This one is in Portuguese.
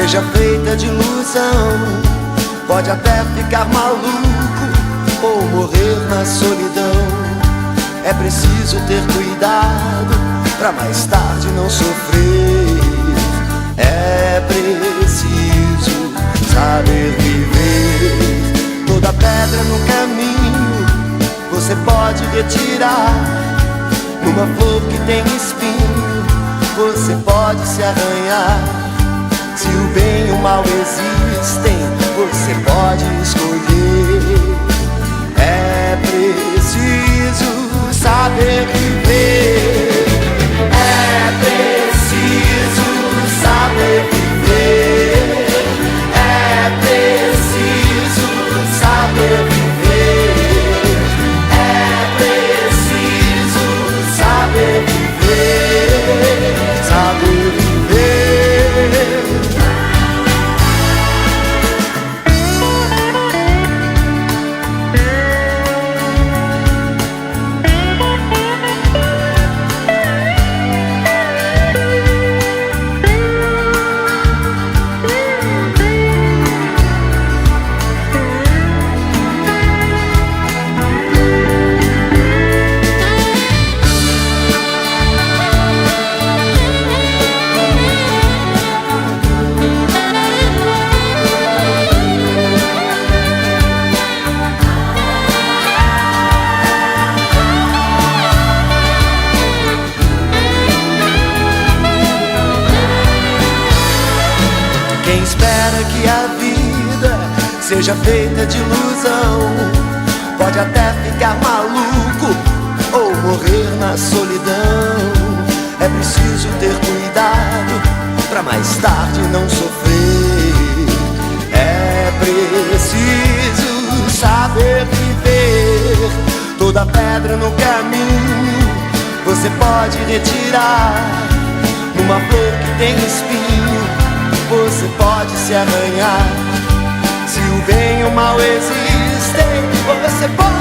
seja feita de ilusão. Pode até ficar maluco ou morrer na solidão. É preciso ter cuidado pra mais tarde não sofrer. É preciso saber viver. Toda pedra no caminho você pode retirar. Numa flor que tem espinho você pode se arranhar. Se o bem e o mal existem, você pode escolher. É preciso saber viver. É preciso saber viver. É preciso saber viver. É preciso saber viver. Saber viver. Quem espera que a vida seja feita de ilusão pode até ficar maluco ou morrer na solidão. É preciso ter cuidado pra mais tarde não sofrer. É preciso saber viver. Toda pedra no caminho você pode retirar. Numa flor que tem espinho você pode se arranhar. Se o bem e o mal existem, você pode